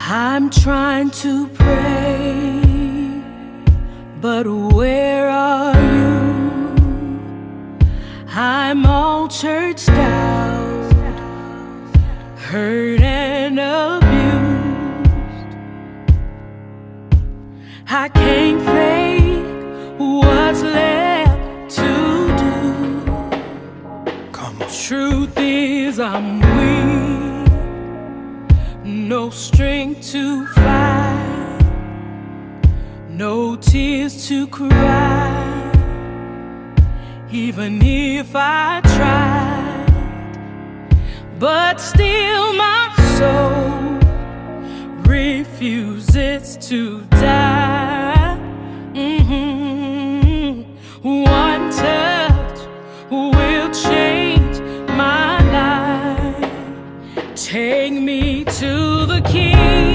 I'm trying to pray, but where are you? I'm all churched out, hurt and abused. I can't fake what's left to do. Come on. Truth is I'm weak, no strength to fight, no tears to cry, even if I tried. But still my soul refuses to die.